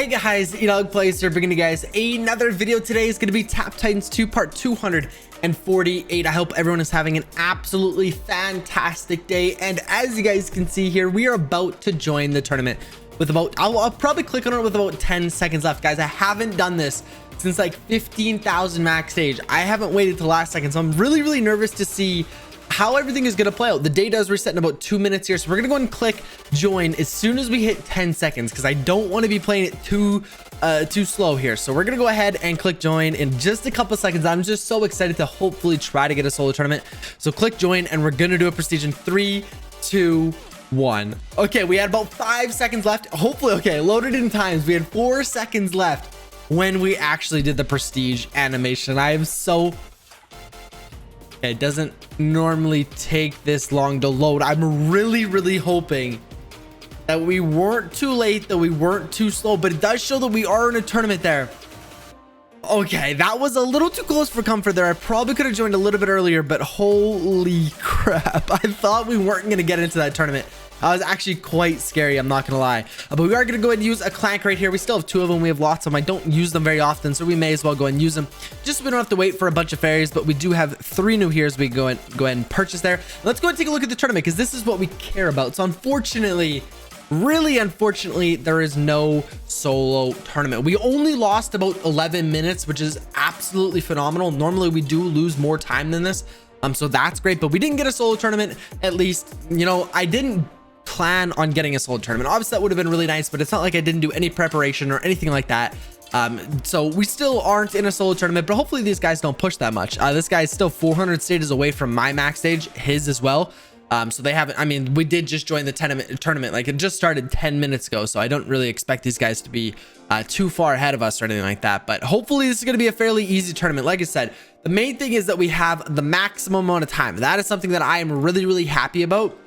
Hey guys, EdogPlays here, bringing you guys another video. Today is going to be Tap Titans 2 part 248. I hope everyone is having an absolutely fantastic day. And as you guys can see here, we are about to join the tournament with about, I'll probably click on it with about 10 seconds left. Guys, I haven't done this since like 15,000 max stage. I haven't waited till last second, so I'm really nervous to see how everything is going to play out. The day does reset in about 2 minutes here, so we're going to go ahead and click join as soon as we hit 10 seconds because I don't want to be playing it too slow here. So we're going to go ahead and click join in just a couple seconds. I'm just so excited to hopefully try to get a solo tournament. So click join and we're going to do a prestige in 3, 2, 1. Okay, we had about 5 seconds left. Hopefully, okay, loaded in times. We had 4 seconds left when we actually did the prestige animation. I am so... It doesn't normally take this long to load. I'm really hoping that we weren't too late, that we weren't too slow, but it does show that we are in a tournament there. Okay, that was a little too close for comfort there. I probably could have joined a little bit earlier, but holy crap. I thought we weren't going to get into that tournament. I was actually quite scary, I'm not gonna lie. But we are gonna go ahead and use a clank right here. We still have 2 of them. We have lots of them. I don't use them very often, so we may as well go ahead and use them. Just so we don't have to wait for a bunch of fairies, but we do have 3 new here, so we can go ahead and purchase there. Let's go ahead and take a look at the tournament, because this is what we care about. So unfortunately, really unfortunately, there is no solo tournament. We only lost about 11 minutes, which is absolutely phenomenal. Normally, we do lose more time than this. So that's great, but we didn't get a solo tournament. At least, you know, I didn't plan on getting a solo tournament. Obviously that would have been really nice, but it's not like I didn't do any preparation or anything like that. So we still aren't in a solo tournament, but hopefully these guys don't push that much. This guy is still 400 stages away from my max stage, his as well. So they haven't, I mean, we did just join the tournament, like it just started 10 minutes ago, so I don't really expect these guys to be too far ahead of us or anything like that. But hopefully this is going to be a fairly easy tournament. Like I said, the main thing is that we have the maximum amount of time. That is something that I am really happy about.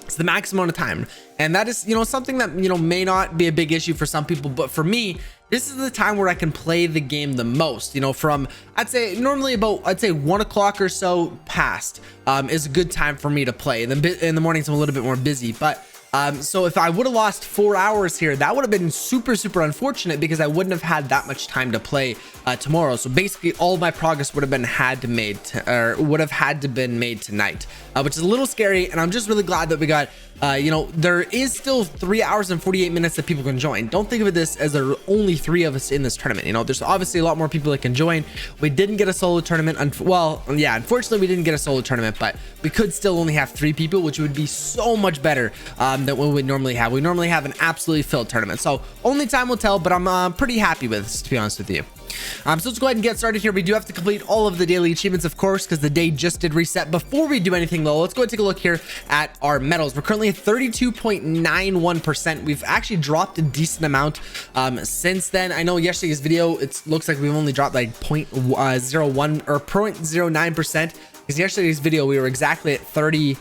It's the maximum amount of time, and that is, you know, something that, you know, may not be a big issue for some people, but for me, this is the time where I can play the game the most. You know, from I'd say normally about 1 o'clock or so past is a good time for me to play. In the mornings I'm a little bit more busy, but so if I would have lost 4 hours here, that would have been super unfortunate because I wouldn't have had that much time to play tomorrow. So basically all of my progress would have been had to been made tonight, which is a little scary. And I'm just really glad that we got, you know, there is still 3 hours and 48 minutes that people can join. Don't think of this as there are only 3 of us in this tournament. You know, there's obviously a lot more people that can join. We didn't get a solo tournament. Well, yeah, unfortunately we didn't get a solo tournament, but we could still only have 3 people, which would be so much better than what we normally have. We normally have an absolutely filled tournament, so only time will tell, but I'm pretty happy with this, to be honest with you. So let's go ahead and get started here. We do have to complete all of the daily achievements, of course, because the day just did reset. Before we do anything though, let's go ahead and take a look here at our medals. We're currently at 32.91%. We've actually dropped a decent amount since then. I know yesterday's video, it looks like we've only dropped like 0.01 or 0.09%, because yesterday's video we were exactly at 30.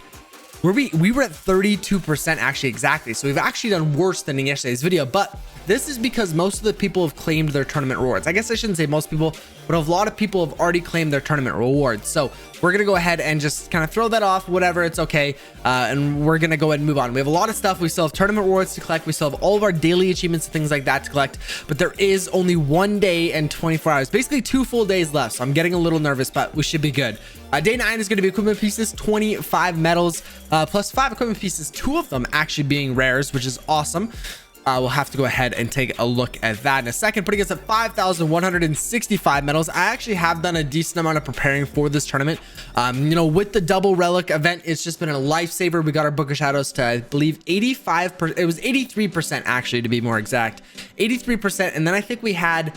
We were at 32% actually, exactly. So we've actually done worse than in yesterday's video, but this is because most of the people have claimed their tournament rewards. I guess I shouldn't say most people, but a lot of people have already claimed their tournament rewards. So we're going to go ahead and just kind of throw that off, whatever, it's okay. And we're going to go ahead and move on. We have a lot of stuff. We still have tournament rewards to collect. We still have all of our daily achievements and things like that to collect, but there is only 1 day and 24 hours, basically 2 full days left. So I'm getting a little nervous, but we should be good. Day 9 is going to be equipment pieces, 25 medals, plus 5 equipment pieces, 2 of them actually being rares, which is awesome. We'll have to go ahead and take a look at that in a second, putting us at 5,165 medals. I actually have done a decent amount of preparing for this tournament. You know, with the double relic event, it's just been a lifesaver. We got our Book of Shadows to, I believe, 85%. It was 83% actually, to be more exact, 83%. And then I think we had,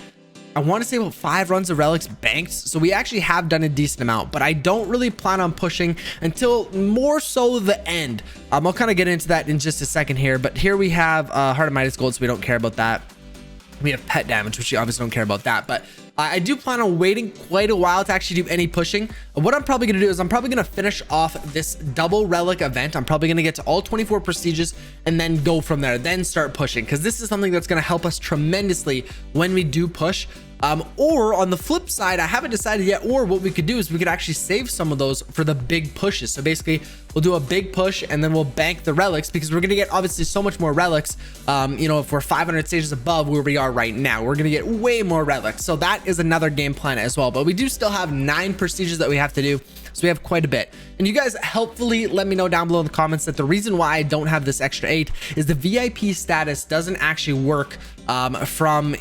I want to say about 5 runs of relics banked, so we actually have done a decent amount, but I don't really plan on pushing until more so the end. I'll kind of get into that in just a second here, but here we have Heart of Midas Gold, so we don't care about that. We have pet damage, which you obviously don't care about that, but I do plan on waiting quite a while to actually do any pushing. What I'm probably going to do is I'm probably going to finish off this double relic event. I'm probably going to get to all 24 prestiges and then go from there, then start pushing, because this is something that's going to help us tremendously when we do push. Or on the flip side, I haven't decided yet, or what we could do is we could actually save some of those for the big pushes. So basically we'll do a big push and then we'll bank the relics, because we're gonna get obviously so much more relics. You know, if we're 500 stages above where we are right now, we're gonna get way more relics. So that is another game plan as well. But we do still have 9 procedures that we have to do, so we have quite a bit. And you guys helpfully let me know down below in the comments that the reason why I don't have this extra 8 is the VIP status doesn't actually work from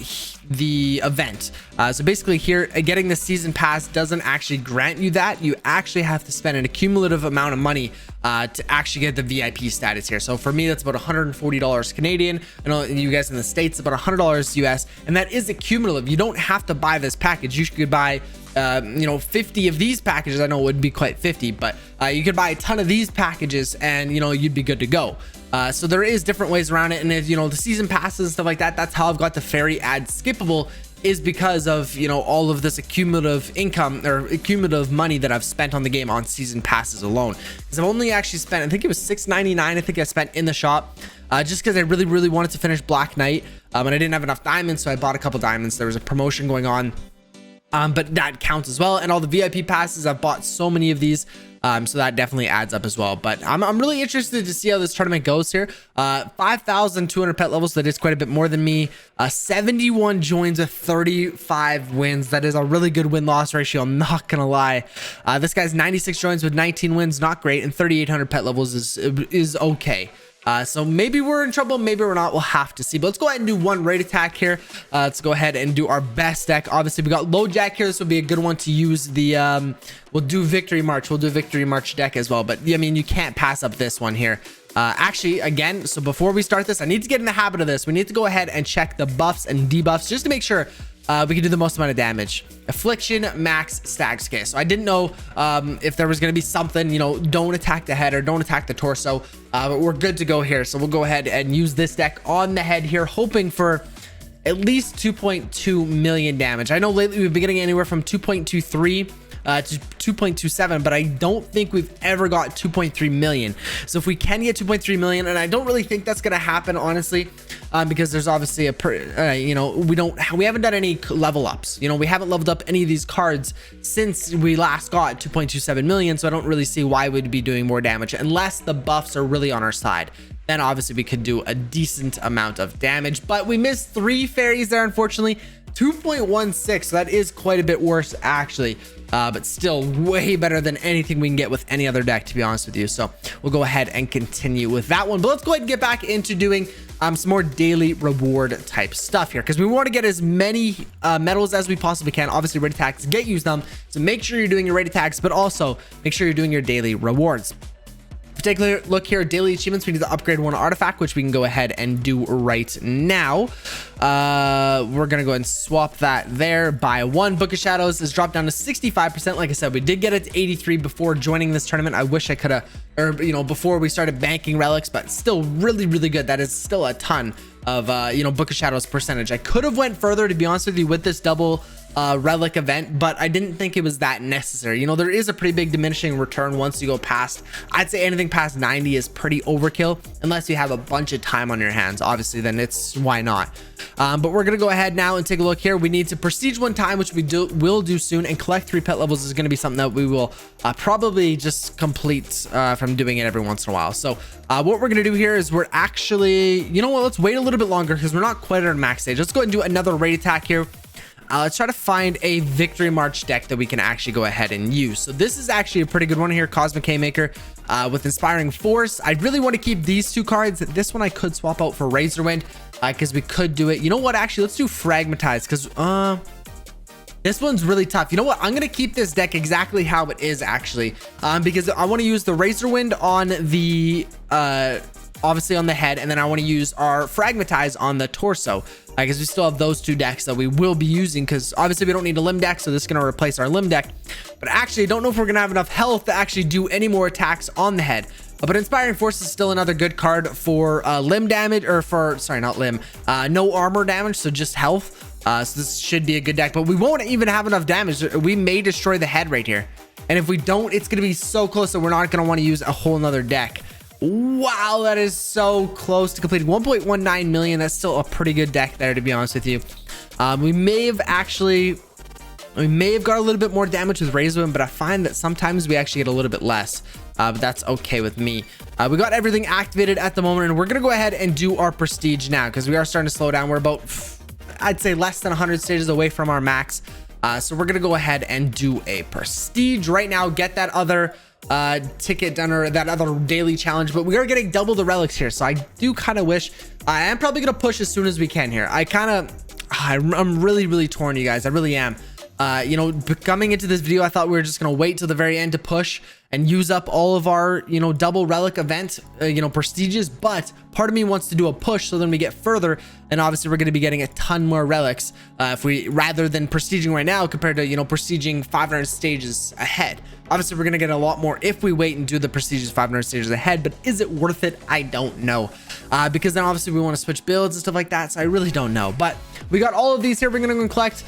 the event. So basically here, getting the season pass doesn't actually grant you that. You actually have to spend an accumulative amount of money to actually get the VIP status here. So for me, that's about $140 Canadian. I know you guys in the States, about $100 US, and that is accumulative. You don't have to buy this package. You could buy you know, 50 of these packages. I know it would be quite 50, but you could buy a ton of these packages and, you know, you'd be good to go. So there is different ways around it. And if, you know, the season passes and stuff like that, that's how I've got the fairy ad skippable, is because of, you know, all of this accumulative income or accumulative money that I've spent on the game on season passes alone. Because I've only actually spent, I think it was $6.99 I think I spent in the shop, just because I really wanted to finish Black Knight, and I didn't have enough diamonds, so I bought a couple diamonds. There was a promotion going on, but that counts as well. And all the VIP passes, I've bought so many of these, so that definitely adds up as well. But I'm really interested to see how this tournament goes here. 5,200 pet levels, so that is quite a bit more than me. 71 joins with 35 wins. That is a really good win-loss ratio, I'm not gonna lie. This guy's 96 joins with 19 wins, not great, and 3,800 pet levels is okay. So maybe we're in trouble, maybe we're not, we'll have to see. But let's go ahead and do one raid attack here. Let's go ahead and do our best deck. Obviously we got low jack here. This will be a good one to use. The we'll do victory march, we'll do victory march deck as well. But I mean, you can't pass up this one here. Actually, again, so before we start this, I need to get in the habit of this. We need to go ahead and check the buffs and debuffs just to make sure we can do the most amount of damage. Affliction, max, stags. Okay, so I didn't know if there was going to be something, you know, don't attack the head or don't attack the torso, but we're good to go here. So we'll go ahead and use this deck on the head here, hoping for at least 2.2 million damage. I know lately we've been getting anywhere from 2.23 to 2.27, but I don't think we've ever got 2.3 million. So if we can get 2.3 million, and I don't really think that's gonna happen, honestly, because there's obviously a you know, we haven't done any level ups. You know, we haven't leveled up any of these cards since we last got 2.27 million. So I don't really see why we'd be doing more damage unless the buffs are really on our side. Then obviously we could do a decent amount of damage, but we missed 3 fairies there, unfortunately. 2.16, so that is quite a bit worse actually, but still way better than anything we can get with any other deck, to be honest with you. So we'll go ahead and continue with that one, but let's go ahead and get back into doing some more daily reward type stuff here, because we want to get as many medals as we possibly can. Obviously raid attacks get used them, so make sure you're doing your raid attacks, but also make sure you're doing your daily rewards. If you take a look here at daily achievements, we need to upgrade one artifact, which we can go ahead and do right now. We're gonna go ahead and swap that there. Buy one. Book of Shadows is dropped down to 65%. Like I said, we did get it to 83 before joining this tournament. I wish I could have, or you know, before we started banking relics, but still really good. That is still a ton of you know, Book of Shadows percentage. I could have went further, to be honest with you, with this double relic event, but I didn't think it was that necessary. You know, there is a pretty big diminishing return once you go past, I'd say anything past 90 is pretty overkill, unless you have a bunch of time on your hands. Obviously, then it's why not. But we're gonna go ahead now and take a look here. We need to prestige one time, which we will do soon, and collect 3 pet levels is going to be something that we will probably just complete from doing it every once in a while. So what we're gonna do here is we're actually, you know what, let's wait a little bit longer because we're not quite at our max stage. Let's go ahead and do another raid attack here. Let's try to find a victory march deck that we can actually go ahead and use. So this is actually a pretty good one here, Cosmic Haymaker with Inspiring Force. I really want to keep these 2 cards. This one I could swap out for Razorwind because we could do it. You know what, actually let's do Fragmatize, because this one's really tough. You know what, I'm gonna keep this deck exactly how it is actually, because I want to use the Razorwind on the obviously on the head, and then I want to use our Fragmatize on the torso, because we still have those 2 decks that we will be using, because obviously we don't need a limb deck, so this is going to replace our limb deck. But actually I don't know if we're going to have enough health to actually do any more attacks on the head. But Inspiring Force is still another good card for limb damage, or for, sorry, not limb, no armor damage, so just health. So this should be a good deck, but we won't even have enough damage. We may destroy the head right here, and if we don't, it's going to be so close that we're not going to want to use a whole nother deck. Wow, that is so close to completing. 1.19 million. That's still a pretty good deck there, to be honest with you. We may have got a little bit more damage with Razorwind, but I find that sometimes we actually get a little bit less. but that's okay with me. We got everything activated at the moment, and we're gonna go ahead and do our prestige now because we are starting to slow down. We're about, I'd say, less than 100 stages away from our max. So we're gonna go ahead and do a prestige right now, get that other ticket done, or that other daily challenge. But we are getting double the relics here, so I do kind of wish. I am probably gonna push as soon as we can here. I'm really torn, you guys. I really am. You know, coming into this video, I thought we were just gonna wait till the very end to push and use up all of our, you know, double relic event, you know, prestiges. But part of me wants to do a push so then we get further, and obviously we're going to be getting a ton more relics if we, rather than prestiging right now compared to, you know, prestiging 500 stages ahead. Obviously we're going to get a lot more if we wait and do the prestiges 500 stages ahead, but is it worth it? I don't know, because then obviously we want to switch builds and stuff like that, so I really don't know. But we got all of these here. We're going to go and collect.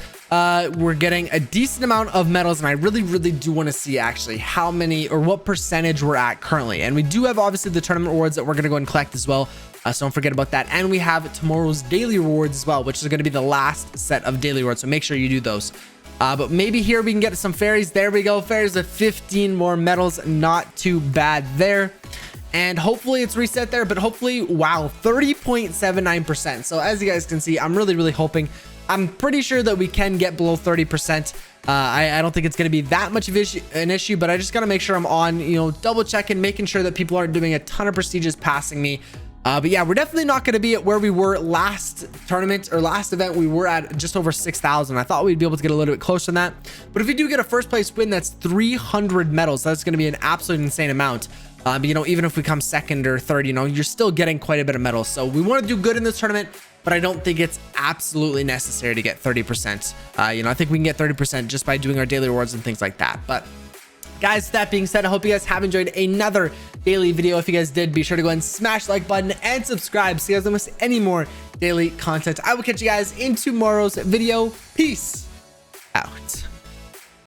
We're getting a decent amount of medals, and I really do want to see actually how many or what percentage we're at currently. And we do have obviously the tournament rewards that we're going to go and collect as well, so don't forget about that. And we have tomorrow's daily rewards as well, which is going to be the last set of daily rewards, so make sure you do those. But maybe here we can get some fairies. There we go, fairies with 15 more medals, not too bad there. And hopefully it's reset there, but hopefully, wow, 30.79%. so as you guys can see, I'm really hoping. I'm pretty sure that we can get below 30%. I don't think it's going to be that much of an issue, but I just got to make sure I'm on, you know, double checking, making sure that people aren't doing a ton of prestiges passing me. But yeah, we're definitely not going to be at where we were last tournament or last event. We were at just over 6,000. I thought we'd be able to get a little bit closer than that. But if we do get a first place win, that's 300 medals. That's going to be an absolute insane amount. But you know, even if we come second or third, you know, you're still getting quite a bit of medals. So we want to do good in this tournament, but I don't think it's absolutely necessary to get 30%. You know, I think we can get 30% just by doing our daily rewards and things like that. But guys, that being said, I hope you guys have enjoyed another daily video. If you guys did, be sure to go and smash the like button and subscribe so you guys don't miss any more daily content. I will catch you guys in tomorrow's video. Peace out.